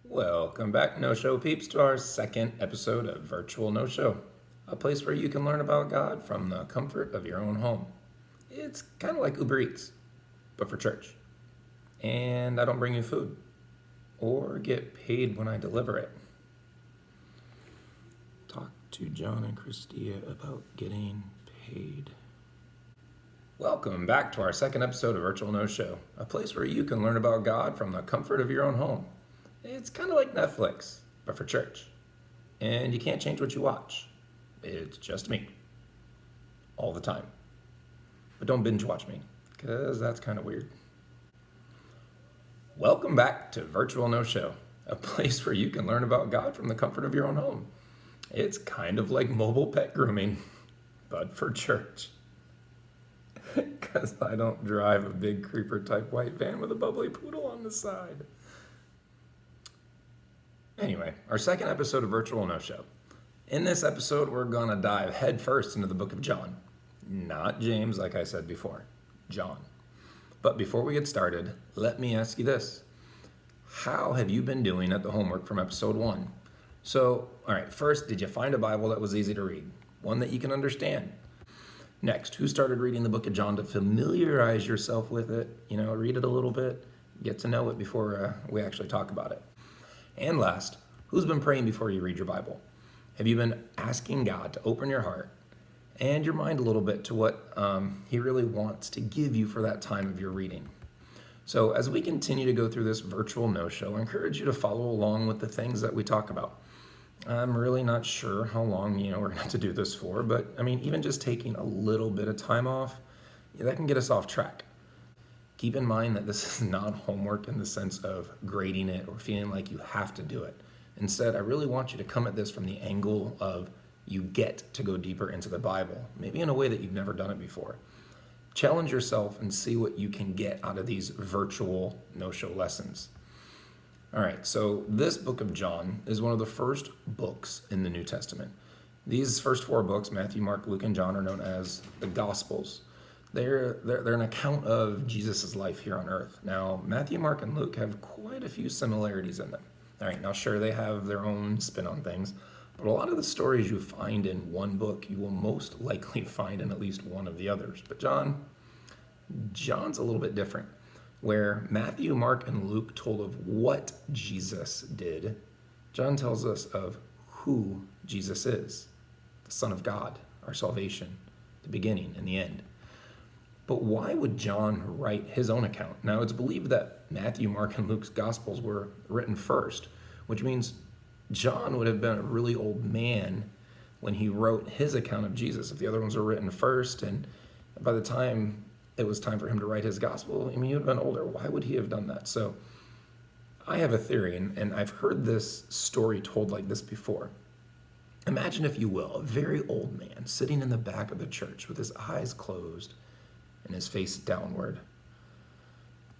Welcome back, No Show peeps, to our second episode of Virtual No Show, a place where you can learn about God from the comfort of your own home. It's kind of like Uber Eats, but for church. And I don't bring you food or get paid when I deliver it. Talk to John and Christia about getting paid. Welcome back to our second episode of Virtual No Show, a place where you can learn about God from the comfort of your own home. It's kind of like Netflix, but for church. And you can't change what you watch. It's just me. All the time. But don't binge watch me, because that's kind of weird. Welcome back to Virtual No Show, a place where you can learn about God from the comfort of your own home. It's kind of like mobile pet grooming, but for church. Because I don't drive a big creeper type white van with a bubbly poodle on the side. Anyway, our second episode of Virtual No Show. In this episode, we're going to dive headfirst into the book of John. Not James, like I said before. John. But before we get started, let me ask you this. How have you been doing at the homework from episode 1? So, all right, first, did you find a Bible that was easy to read? One that you can understand? Next, who started reading the book of John to familiarize yourself with it? Read it a little bit, get to know it before we actually talk about it. And last, who's been praying before you read your Bible? Have you been asking God to open your heart and your mind a little bit to what He really wants to give you for that time of your reading? So as we continue to go through this virtual no-show, I encourage you to follow along with the things that we talk about. I'm really not sure how long we're going to have to do this for, but even just taking a little bit of time off, that can get us off track. Keep in mind that this is not homework in the sense of grading it or feeling like you have to do it. Instead, I really want you to come at this from the angle of you get to go deeper into the Bible, maybe in a way that you've never done it before. Challenge yourself and see what you can get out of these virtual no-show lessons. All right, so this book of John is one of the first books in the New Testament. These first 4 books, Matthew, Mark, Luke, and John, are known as the Gospels. They're an account of Jesus' life here on earth. Now, Matthew, Mark, and Luke have quite a few similarities in them. All right, now sure, they have their own spin on things, but a lot of the stories you find in one book, you will most likely find in at least one of the others. But John's a little bit different. Where Matthew, Mark, and Luke told of what Jesus did, John tells us of who Jesus is, the Son of God, our salvation, the beginning and the end. But why would John write his own account? Now, it's believed that Matthew, Mark, and Luke's Gospels were written first, which means John would have been a really old man when he wrote his account of Jesus. If the other ones were written first, and by the time it was time for him to write his gospel, he would have been older. Why would he have done that? So I have a theory, and I've heard this story told like this before. Imagine, if you will, a very old man sitting in the back of the church with his eyes closed and his face downward.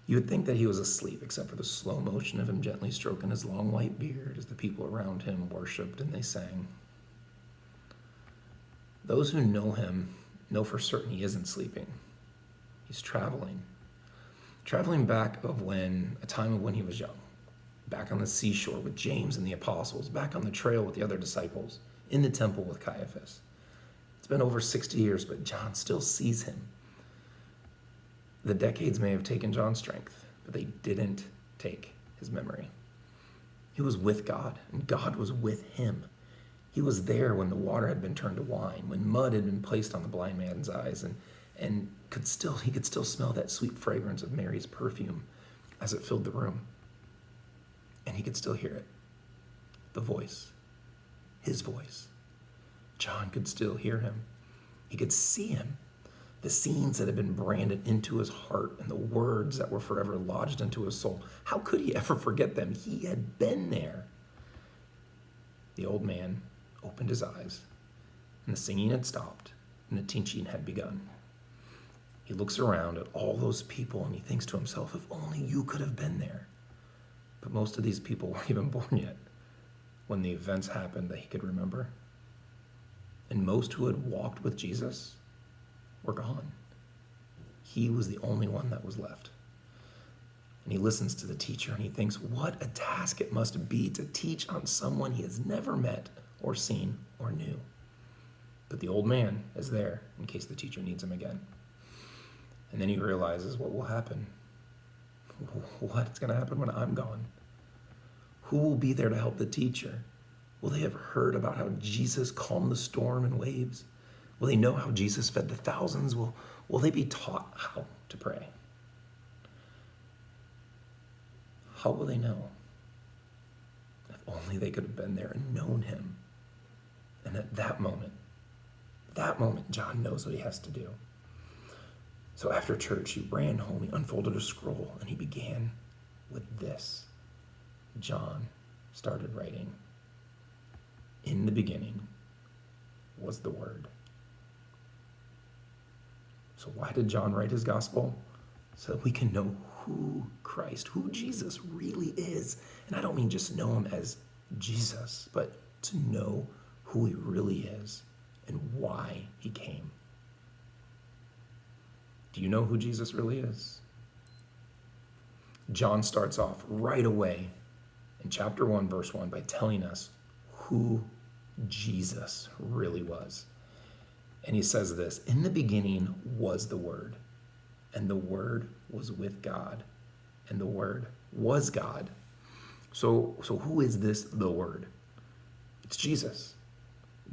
You would think that he was asleep, except for the slow motion of him gently stroking his long white beard as the people around him worshiped and they sang. Those who know him know for certain he isn't sleeping. He's traveling back of a time of when he was young, back on the seashore with James and the apostles, back on the trail with the other disciples, in the temple with Caiaphas. It's been over 60 years, but John still sees him. The decades may have taken John's strength, but they didn't take his memory. He was with God, and God was with him. He was there when the water had been turned to wine, when mud had been placed on the blind man's eyes, and he could still smell that sweet fragrance of Mary's perfume as it filled the room. And he could still hear it. The voice. His voice. John could still hear him. He could see him. The scenes that had been branded into his heart and the words that were forever lodged into his soul. How could he ever forget them? He had been there. The old man opened his eyes, and the singing had stopped, and the teaching had begun. He looks around at all those people and he thinks to himself, if only you could have been there. But most of these people weren't even born yet when the events happened that he could remember. And most who had walked with Jesus were gone. He was the only one that was left. And he listens to the teacher and he thinks, what a task it must be to teach on someone he has never met or seen or knew. But the old man is there in case the teacher needs him again. And then he realizes what will happen. What's going to happen when I'm gone? Who will be there to help the teacher? Will they have heard about how Jesus calmed the storm and waves? Will they know how Jesus fed the thousands? Will they be taught how to pray? How will they know? If only they could have been there and known him. And at that moment, John knows what he has to do. So after church, he ran home, he unfolded a scroll, and he began with this. John started writing, "In the beginning was the Word." So why did John write his gospel? So that we can know who Christ, who Jesus really is. And I don't mean just know him as Jesus, but to know who he really is and why he came. Do you know who Jesus really is? John starts off right away in chapter 1, verse 1 by telling us who Jesus really was. And he says this, "In the beginning was the Word, and the Word was with God, and the Word was God." So who is this, the Word? It's Jesus.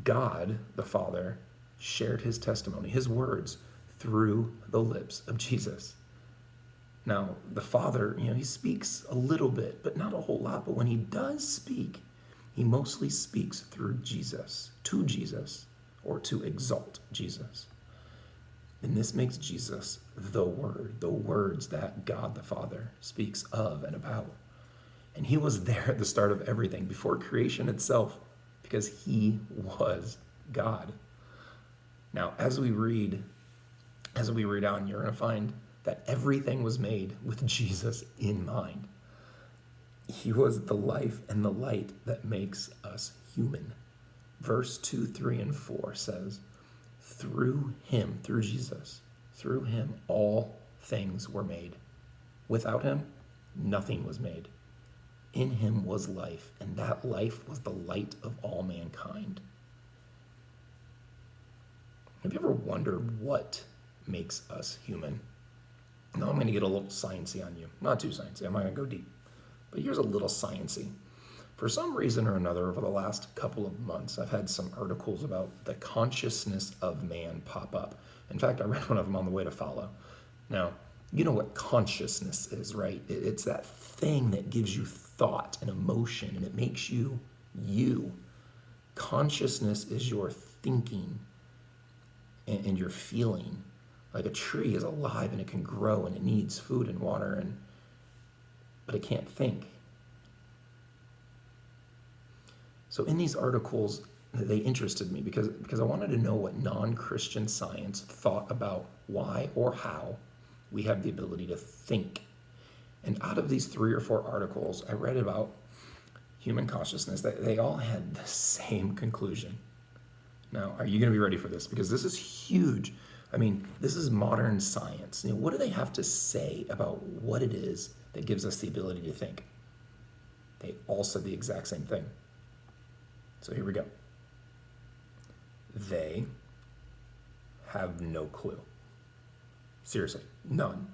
God, the Father, shared his testimony, his words, through the lips of Jesus. Now, the Father, he speaks a little bit, but not a whole lot. But when he does speak, he mostly speaks through Jesus, to Jesus, or to exalt Jesus. And this makes Jesus the Word, the words that God the Father speaks of and about. And he was there at the start of everything, before creation itself, because he was God. Now, as we read on, you're going to find that everything was made with Jesus in mind. He was the life and the light that makes us human. Verse 2, 3, and 4 says, through him, through Jesus, through him, all things were made. Without him, nothing was made. In him was life, and that life was the light of all mankind. Have you ever wondered what makes us human? Now I'm going to get a little sciencey on you. Not too sciencey, I'm not going to go deep. But here's a little sciencey. For some reason or another, over the last couple of months, I've had some articles about the consciousness of man pop up. In fact, I read one of them on the way to follow. Now, you know what consciousness is, right? It's that thing that gives you thought and emotion, and it makes you you. Consciousness is your thinking and your feeling. Like a tree is alive and it can grow and it needs food and water, but it can't think. So in these articles, they interested me because I wanted to know what non-Christian science thought about why or how we have the ability to think. And out of these 3 or 4 articles I read about human consciousness, they all had the same conclusion. Now, are you going to be ready for this? Because this is huge. I mean, this is modern science. What do they have to say about what it is that gives us the ability to think? They all said the exact same thing. So here we go. They have no clue. Seriously, none.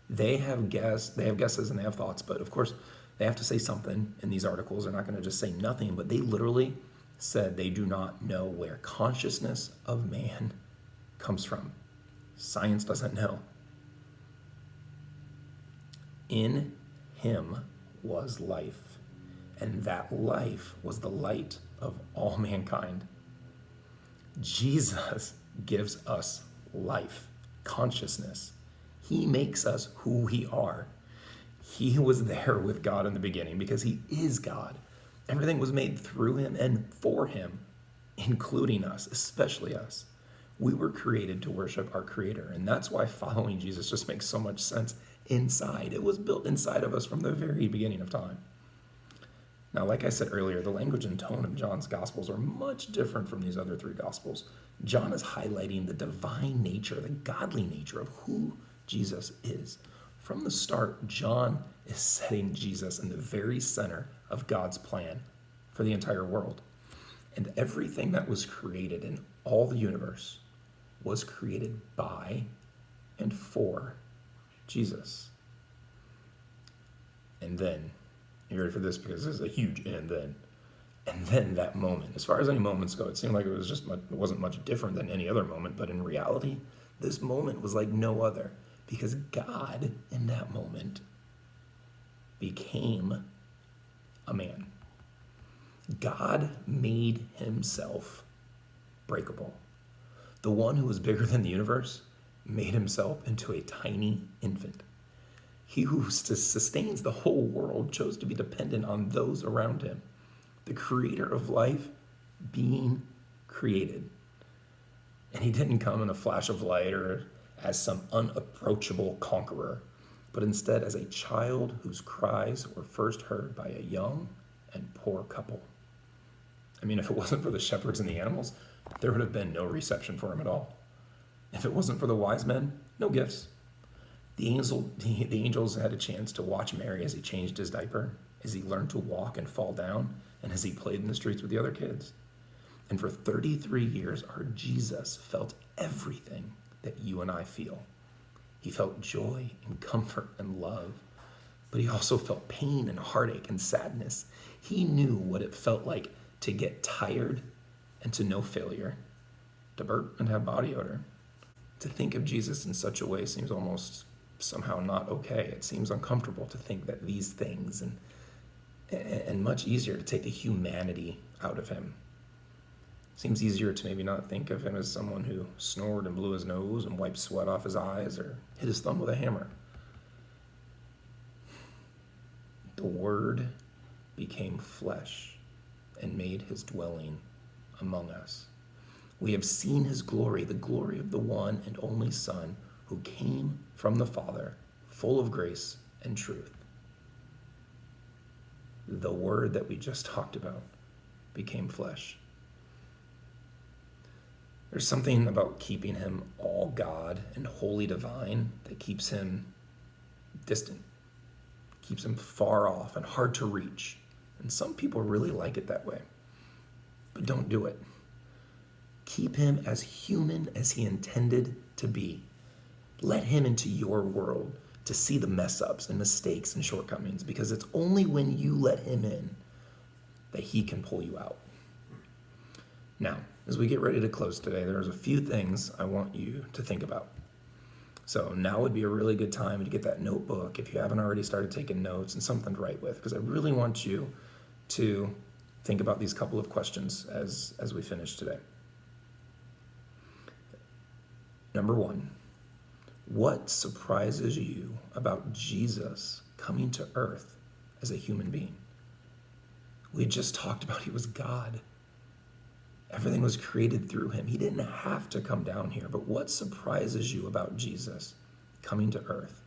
They have guesses and they have thoughts, but of course they have to say something in these articles. They're not going to just say nothing, but they literally said they do not know where consciousness of man comes from. Science doesn't know. In him was life, and that life was the light of all mankind. Jesus gives us life, consciousness. He makes us who we are. He was there with God in the beginning because he is God. Everything was made through him and for him, including us, especially us. We were created to worship our Creator, and that's why following Jesus just makes so much sense inside. It was built inside of us from the very beginning of time. Now, like I said earlier, the language and tone of John's Gospels are much different from these other 3 Gospels. John is highlighting the divine nature, the godly nature of who Jesus is. From the start, John is setting Jesus in the very center of God's plan for the entire world. And everything that was created in all the universe was created by and for Jesus. And then, you ready for this? Because this is a huge and then. And then that moment, as far as any moments go, it seemed like it wasn't much different than any other moment, but in reality, this moment was like no other, because God in that moment became a man. God made himself breakable. The one who was bigger than the universe made himself into a tiny infant. He who sustains the whole world chose to be dependent on those around him. The creator of life being created. And he didn't come in a flash of light or as some unapproachable conqueror, but instead as a child whose cries were first heard by a young and poor couple. I mean, if it wasn't for the shepherds and the animals, there would have been no reception for him at all. If it wasn't for the wise men, no gifts. The angels had a chance to watch Mary as he changed his diaper, as he learned to walk and fall down, and as he played in the streets with the other kids. And for 33 years, our Jesus felt everything that you and I feel. He felt joy and comfort and love, but he also felt pain and heartache and sadness. He knew what it felt like to get tired and to know failure, to burp and have body odor. To think of Jesus in such a way seems almost somehow not okay. It seems uncomfortable to think that these things, and much easier to take the humanity out of him. Seems easier to maybe not think of him as someone who snored and blew his nose and wiped sweat off his eyes or hit his thumb with a hammer. The Word became flesh and made his dwelling among us. We have seen his glory, the glory of the one and only Son who came from the Father, full of grace and truth. The Word that we just talked about became flesh. There's something about keeping him all God and wholly divine that keeps him distant, keeps him far off and hard to reach. And some people really like it that way. But don't do it. Keep him as human as he intended to be. Let him into your world to see the mess ups and mistakes and shortcomings, because it's only when you let him in that he can pull you out. Now, as we get ready to close today, there's a few things I want you to think about. So now would be a really good time to get that notebook if you haven't already started taking notes, and something to write with, because I really want you to think about these couple of questions as we finish today. Number one, what surprises you about Jesus coming to earth as a human being? We just talked about he was God. Everything was created through him. He didn't have to come down here. But what surprises you about Jesus coming to earth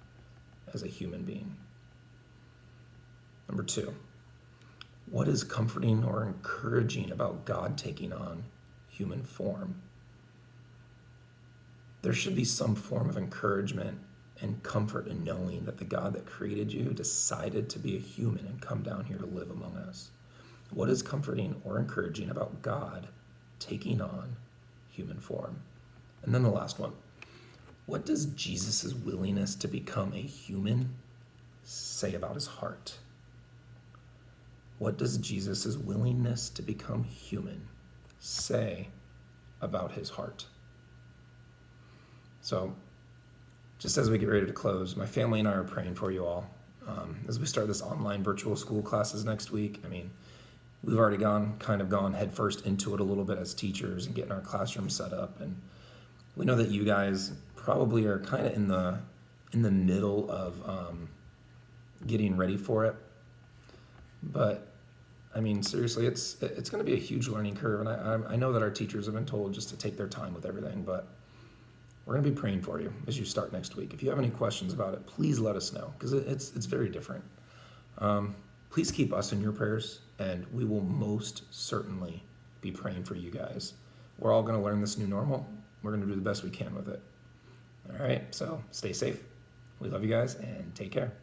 as a human being? Number two, what is comforting or encouraging about God taking on human form? There should be some form of encouragement and comfort in knowing that the God that created you decided to be a human and come down here to live among us. What is comforting or encouraging about God taking on human form? And then the last one, what does Jesus' willingness to become a human say about his heart? What does Jesus' willingness to become human say about his heart? So, just as we get ready to close, my family and I are praying for you all. As we start this online virtual school classes next week, I mean, we've already gone headfirst into it a little bit as teachers and getting our classroom set up. And we know that you guys probably are kind of in the middle of getting ready for it. But I mean, seriously, it's going to be a huge learning curve. And I know that our teachers have been told just to take their time with everything, but we're going to be praying for you as you start next week. If you have any questions about it, please let us know, because it's very different. Please keep us in your prayers, and we will most certainly be praying for you guys. We're all going to learn this new normal. We're going to do the best we can with it. All right, so stay safe, We love you guys and take care.